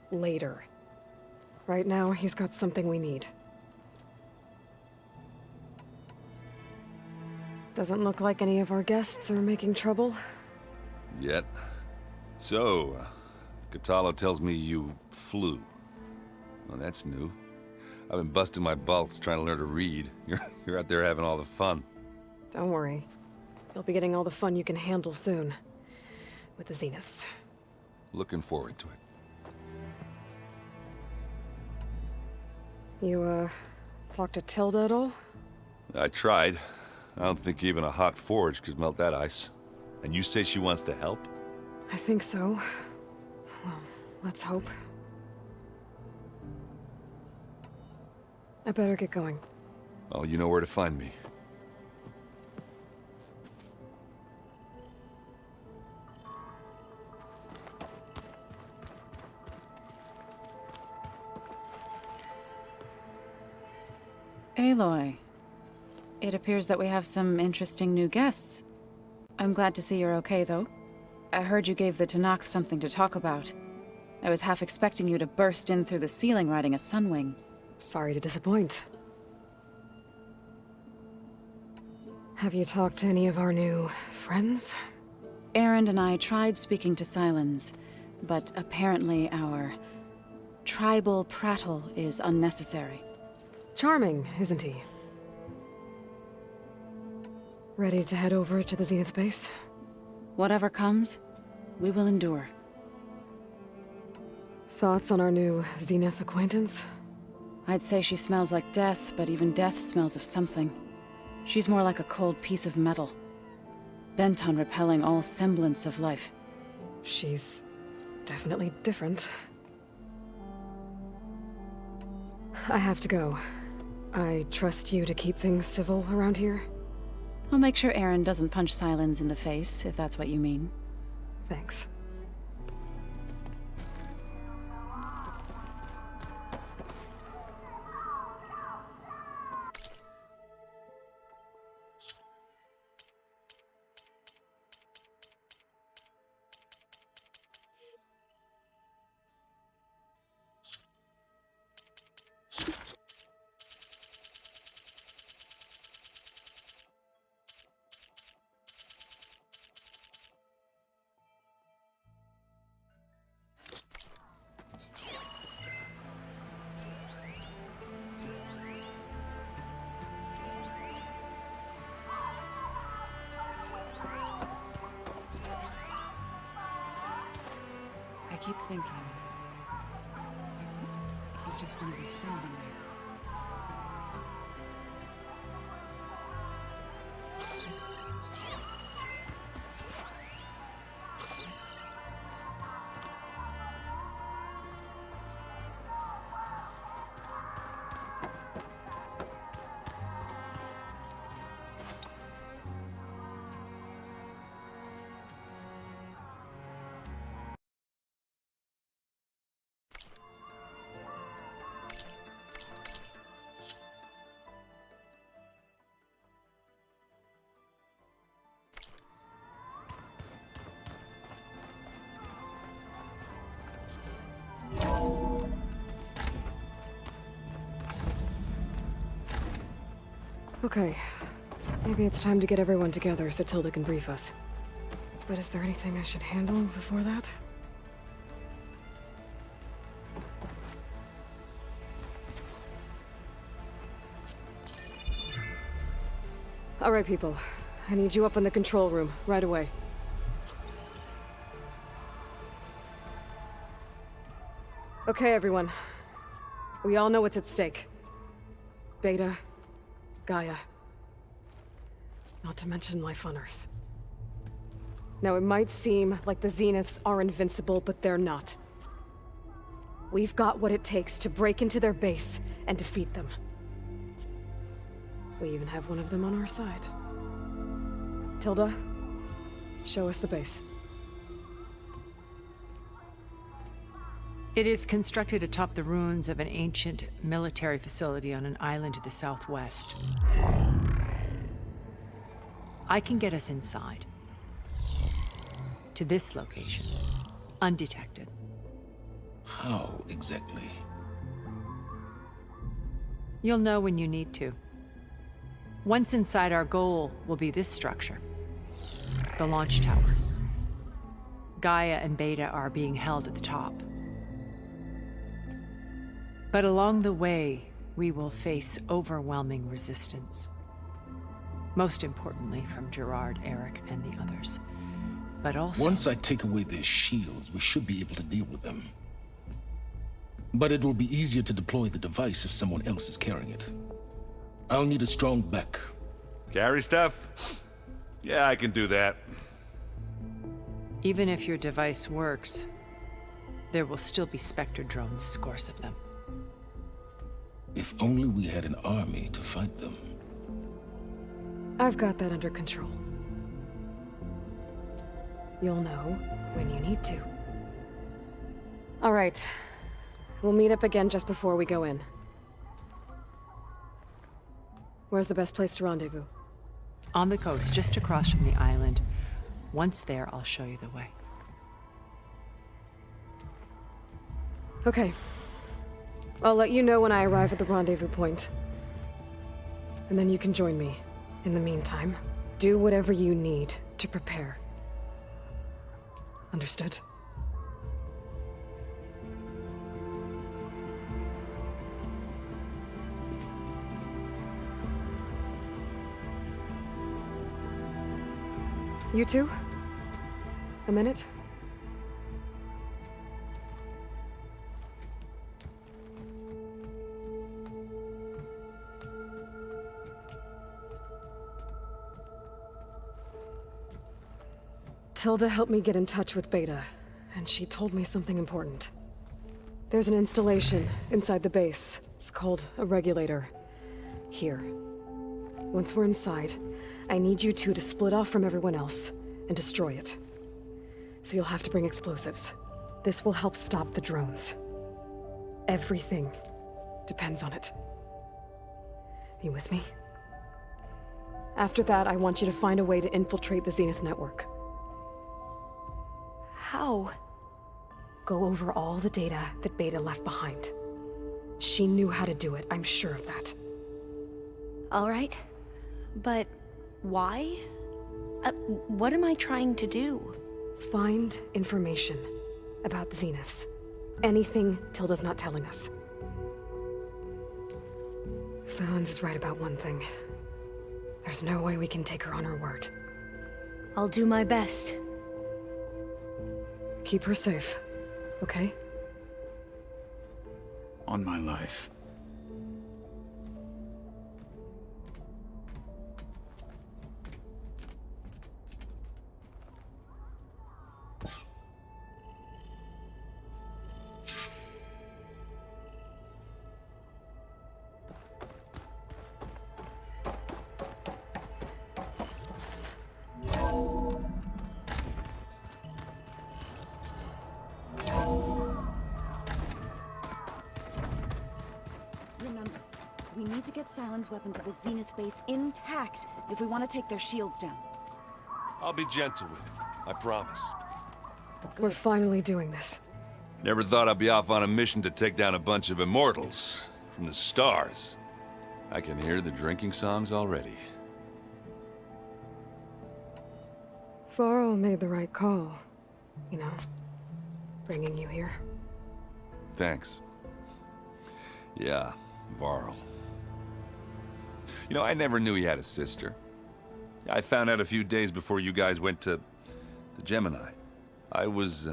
Later. Right now, he's got something we need. Doesn't look like any of our guests are making trouble. Yet. So, Kotallo tells me you flew. Well, that's new. I've been busting my balls trying to learn to read. You're out there having all the fun. Don't worry. You'll be getting all the fun you can handle soon. With the Zeniths. Looking forward to it. You, talked to Tilda at all? I tried. I don't think even a hot forge could melt that ice. And you say she wants to help? I think so. Well, let's hope. I better get going. Well, you know where to find me. Aloy, it appears that we have some interesting new guests. I'm glad to see you're okay, though. I heard you gave the Tenakth something to talk about. I was half expecting you to burst in through the ceiling riding a Sunwing. Sorry to disappoint. Have you talked to any of our new friends? Erend and I tried speaking to Sylens, but apparently our tribal prattle is unnecessary. Charming, isn't he? Ready to head over to the Zenith base? Whatever comes, we will endure. Thoughts on our new Zenith acquaintance? I'd say she smells like death, but even death smells of something. She's more like a cold piece of metal, bent on repelling all semblance of life. She's definitely different. I have to go. I trust you to keep things civil around here? I'll make sure Erend doesn't punch Sylens in the face, if that's what you mean. Thanks. keep thinking he's just gonna be standing there. Okay. Maybe it's time to get everyone together so Tilda can brief us. But is there anything I should handle before that? All right, people. I need you up in the control room, right away. Okay, everyone. We all know what's at stake. Beta, Gaia. Not to mention life on Earth. Now, it might seem like the Zeniths are invincible, but they're not. We've got what it takes to break into their base and defeat them. We even have one of them on our side. Tilda, show us the base. It is constructed atop the ruins of an ancient military facility on an island to the southwest. I can get us inside. To this location. Undetected. How exactly? You'll know when you need to. Once inside, our goal will be this structure. The launch tower. Gaia and Beta are being held at the top. But along the way, we will face overwhelming resistance. Most importantly from Gerard, Eric, and the others. But also... Once I take away their shields, we should be able to deal with them. But it will be easier to deploy the device if someone else is carrying it. I'll need a strong back. Carry stuff? Yeah, I can do that. Even if your device works, there will still be Spectre drones, scores of them. If only we had an army to fight them. I've got that under control. You'll know when you need to. All right. We'll meet up again just before we go in. Where's the best place to rendezvous? On the coast, just across from the island. Once there, I'll show you the way. Okay. I'll let you know when I arrive at the rendezvous point. And then you can join me. In the meantime, do whatever you need to prepare. Understood? You two? A minute? Tilda helped me get in touch with Beta, and she told me something important. There's an installation inside the base. It's called a regulator. Here. Once we're inside, I need you two to split off from everyone else and destroy it. So you'll have to bring explosives. This will help stop the drones. Everything depends on it. You with me? After that, I want you to find a way to infiltrate the Zenith network. How? Go over all the data that Beta left behind. She knew how to do it, I'm sure of that. All right. But why? What am I trying to do? Find information about the Zeniths. Anything Tilda's not telling us. Sylens is right about one thing. There's no way we can take her on her word. I'll do my best. Keep her safe. okay? On my life. Remember, we need to get Sylens' weapon to the Zenith base intact if we want to take their shields down. I'll be gentle with it. I promise. We're finally doing this. Never thought I'd be off on a mission to take down a bunch of immortals from the stars. I can hear the drinking songs already. Varl made the right call. You know, bringing you here. Thanks. Yeah, Varl. You know, I never knew he had a sister. I found out a few days before you guys went to Gemini. I was,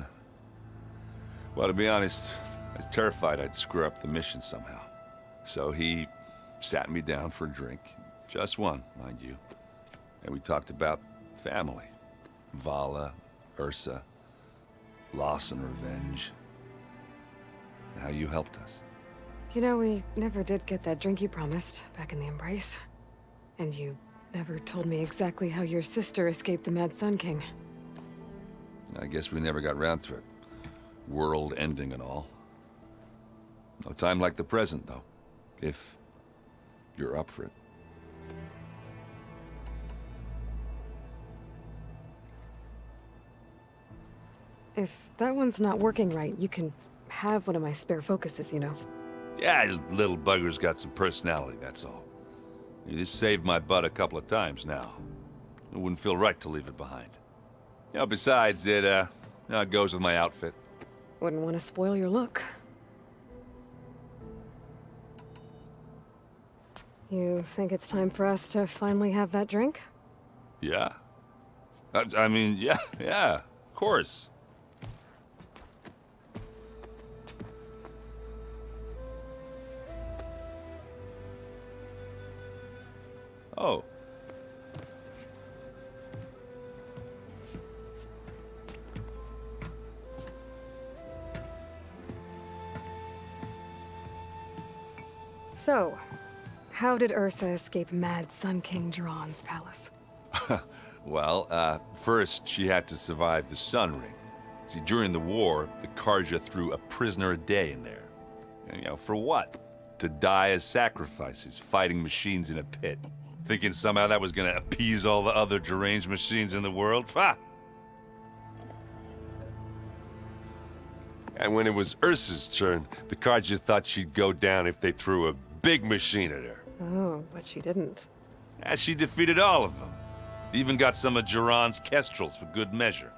well, to be honest, I was terrified I'd screw up the mission somehow. So he sat me down for a drink. Just one, mind you. And we talked about family. Vala, Ursa, loss and revenge. How you helped us. You know, we never did get that drink you promised back in the Embrace. And you never told me exactly how your sister escaped the Mad Sun King. I guess we never got round to it. World ending and all. No time like the present, though. If you're up for it. If that one's not working right, you can have one of my spare focuses, you know. Yeah, little bugger's got some personality, that's all. This saved my butt a couple of times now. It wouldn't feel right to leave it behind. You know, besides, it goes with my outfit. Wouldn't want to spoil your look. You think it's time for us to finally have that drink? Yeah? I mean, yeah, of course. Oh. So, how did Ursa escape Mad Sun King Jiran's palace? Well, first she had to survive the Sun Ring. See, during the war, the Carja threw a prisoner a day in there. And, you know, for what? To die as sacrifices, fighting machines in a pit. Thinking somehow that was gonna appease all the other deranged machines in the world? Ha! And when it was Ursa's turn, the Carja thought she'd go down if they threw a big machine at her. Oh, but she didn't. And she defeated all of them. Even got some of Jiran's kestrels for good measure.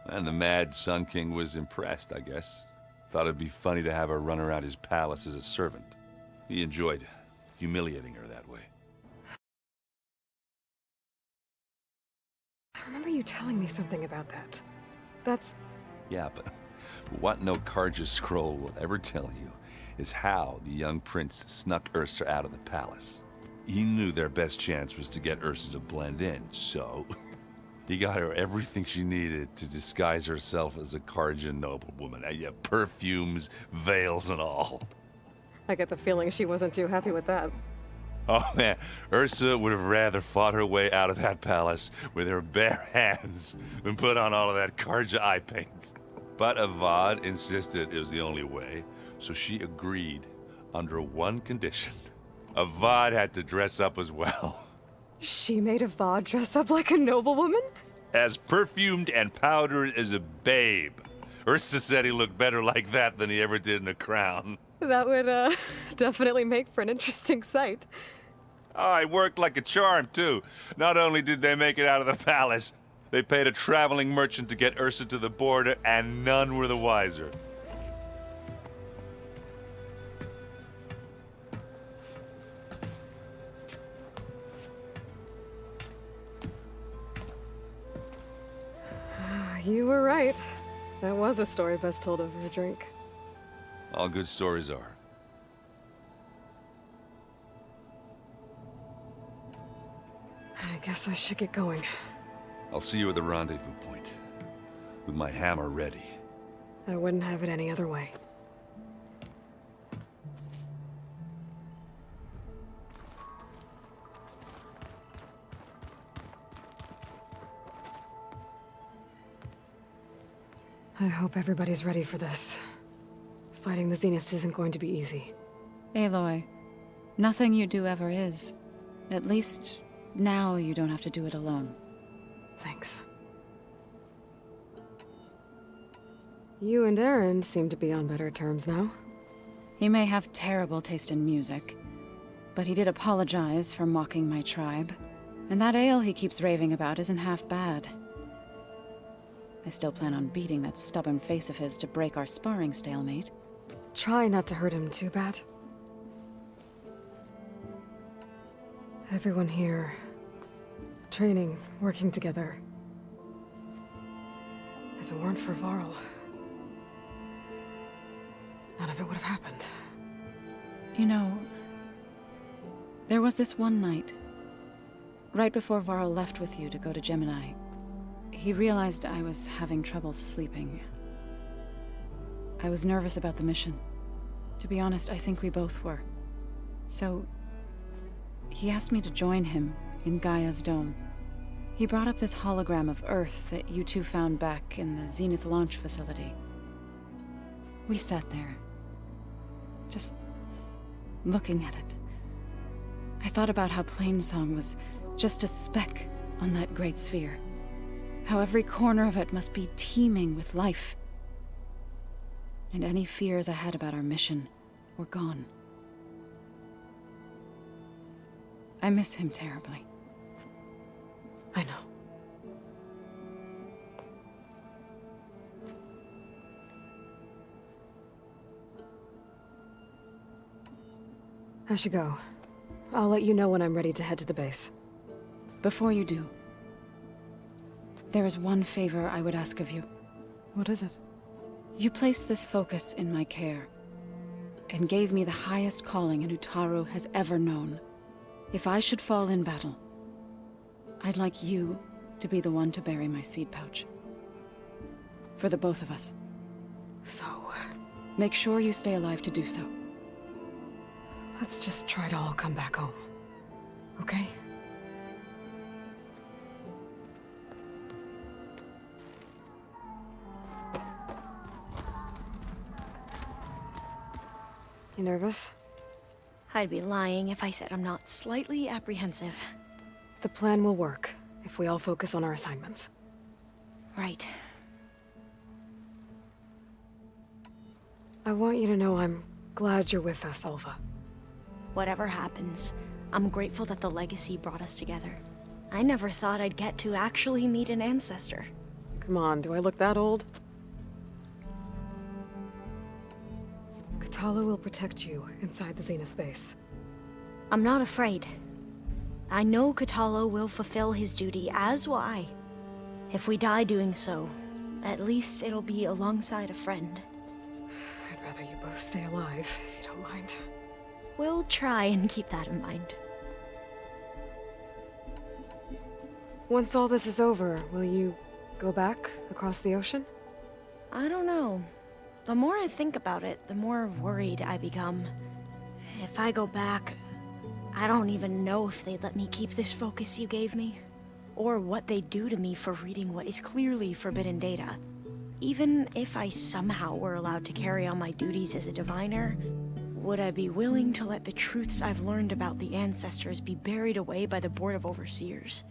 And the Mad Sun King was impressed, I guess. Thought it'd be funny to have her run around his palace as a servant. He enjoyed humiliating her that way. I remember you telling me something about that. That's... Yeah, but what no Carja scroll will ever tell you is how the young prince snuck Ursa out of the palace. He knew their best chance was to get Ursa to blend in, so he got her everything she needed to disguise herself as a Carja noblewoman. Yeah, perfumes, veils, and all. I get the feeling she wasn't too happy with that. Oh man, Ursa would have rather fought her way out of that palace with her bare hands than put on all of that Carja eye paint. But Avad insisted it was the only way, so she agreed under one condition. Avad had to dress up as well. She made Avad dress up like a noblewoman? As perfumed and powdered as a babe. Ursa said he looked better like that than he ever did in a crown. That would, definitely make for an interesting sight. Oh, it worked like a charm, too. Not only did they make it out of the palace, they paid a traveling merchant to get Ursa to the border, and none were the wiser. You were right. That was a story best told over a drink. All good stories are. I guess I should get going. I'll see you at the rendezvous point, with my hammer ready. I wouldn't have it any other way. I hope everybody's ready for this. Fighting the Zeniths isn't going to be easy. Aloy, nothing you do ever is. At least, now you don't have to do it alone. Thanks. You and Aaron seem to be on better terms now. He may have terrible taste in music, but he did apologize for mocking my tribe. And that ale he keeps raving about isn't half bad. I still plan on beating that stubborn face of his to break our sparring stalemate. Try not to hurt him too bad. Everyone here, training, working together. If it weren't for Varl, none of it would have happened. You know, there was this one night, right before Varl left with you to go to Gemini. He realized I was having trouble sleeping. I was nervous about the mission. To be honest, I think we both were. So, he asked me to join him in Gaia's dome. He brought up this hologram of Earth that you two found back in the Zenith launch facility. We sat there, just looking at it. I thought about how Plainsong was just a speck on that great sphere. How every corner of it must be teeming with life. And any fears I had about our mission were gone. I miss him terribly. I know. I should go. I'll let you know when I'm ready to head to the base. Before you do, there is one favor I would ask of you. What is it? You placed this focus in my care, and gave me the highest calling an Utaru has ever known. If I should fall in battle, I'd like you to be the one to bury my seed pouch. For the both of us. So, make sure you stay alive to do so. Let's just try to all come back home. Okay? You nervous? I'd be lying if I said I'm not slightly apprehensive. The plan will work if we all focus on our assignments. Right. I want you to know I'm glad you're with us, Alva. Whatever happens, I'm grateful that the Legacy brought us together. I never thought I'd get to actually meet an ancestor. Come on, do I look that old? Katala will protect you inside the Zenith base. I'm not afraid. I know Katala will fulfill his duty, as will I. If we die doing so, at least it'll be alongside a friend. I'd rather you both stay alive, if you don't mind. We'll try and keep that in mind. Once all this is over, will you go back across the ocean? I don't know. The more I think about it, the more worried I become. If I go back, I don't even know if they'd let me keep this focus you gave me, or what they'd do to me for reading what is clearly forbidden data. Even if I somehow were allowed to carry on my duties as a diviner, would I be willing to let the truths I've learned about the ancestors be buried away by the Board of Overseers?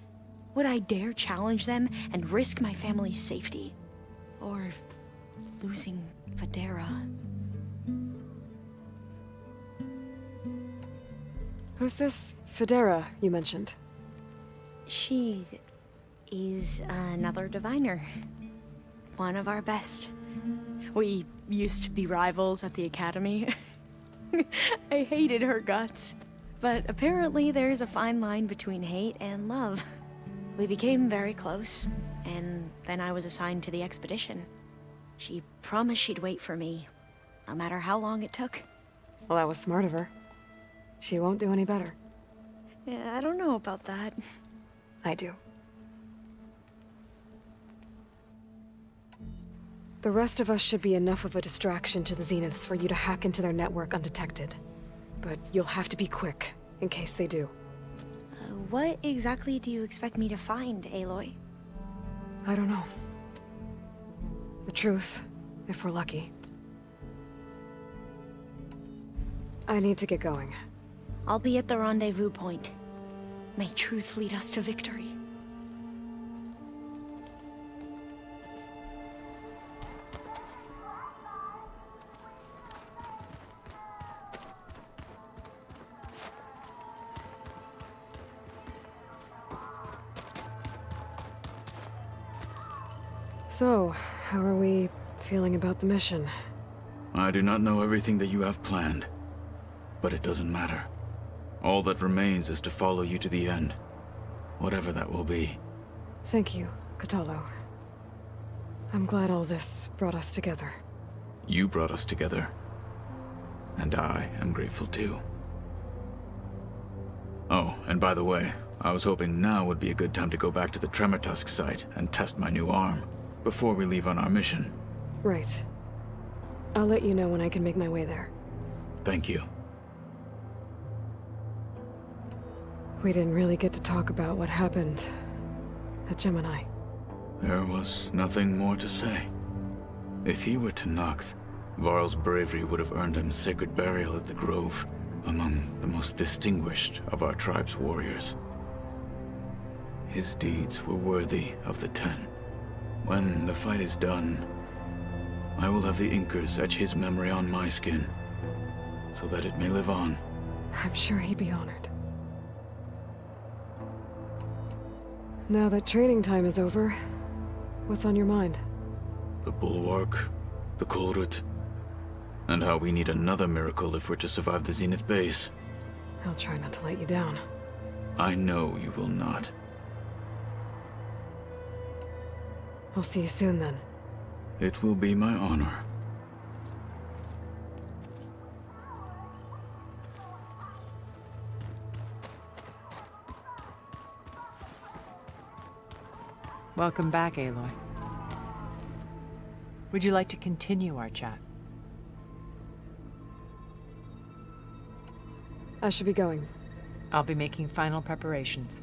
Would I dare challenge them and risk my family's safety? Or losing Federa? Who's this Federa you mentioned? She is another diviner. One of our best. We used to be rivals at the academy. I hated her guts. But apparently there's a fine line between hate and love. We became very close, and then I was assigned to the expedition. She promised she'd wait for me, no matter how long it took. Well, that was smart of her. She won't do any better. Yeah, I don't know about that. I do. The rest of us should be enough of a distraction to the Zeniths for you to hack into their network undetected. But you'll have to be quick, in case they do. What exactly do you expect me to find, Aloy? I don't know. The truth, if we're lucky. I need to get going. I'll be at the rendezvous point. May truth lead us to victory. So, how are we feeling about the mission? I do not know everything that you have planned, but it doesn't matter. All that remains is to follow you to the end, whatever that will be. Thank you, Kotallo. I'm glad all this brought us together. You brought us together, and I am grateful too. Oh, and by the way, I was hoping now would be a good time to go back to the Tremortusk site and test my new arm, before we leave on our mission. Right. I'll let you know when I can make my way there. Thank you. We didn't really get to talk about what happened at Gemini. There was nothing more to say. If he were Tenakth, Varl's bravery would have earned him sacred burial at the Grove, among the most distinguished of our tribe's warriors. His deeds were worthy of the Ten. When the fight is done, I will have the Inkers etch his memory on my skin, so that it may live on. I'm sure he'd be honored. Now that training time is over, what's on your mind? The Bulwark, the Kulrut, and how we need another miracle if we're to survive the Zenith base. I'll try not to let you down. I know you will not. I'll see you soon then. It will be my honor. Welcome back, Aloy. Would you like to continue our chat? I should be going. I'll be making final preparations.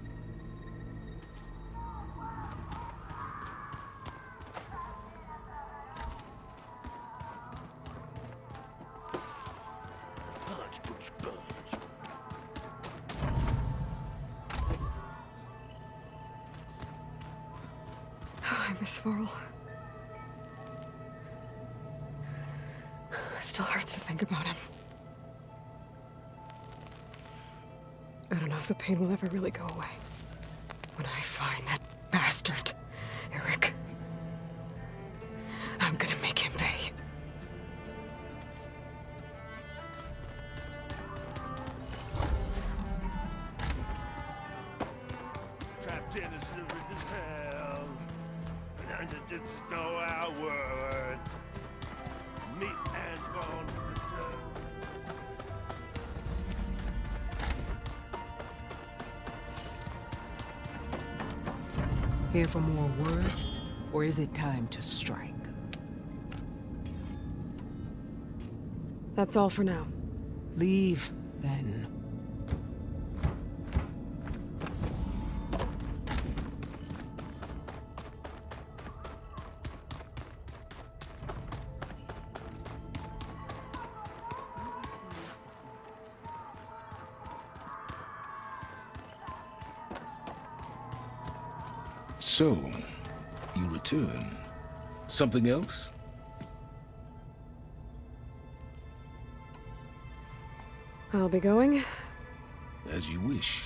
I miss Varl. It still hurts to think about him. I don't know if the pain will ever really go away. When I find that bastard, Eric, I'm gonna make him pay. Trapped in a silver hell, and under the snow our word. Meat and bone return. Here for more words, or is it time to strike? That's all for now. Leave, then. So, you return. Something else? I'll be going. As you wish.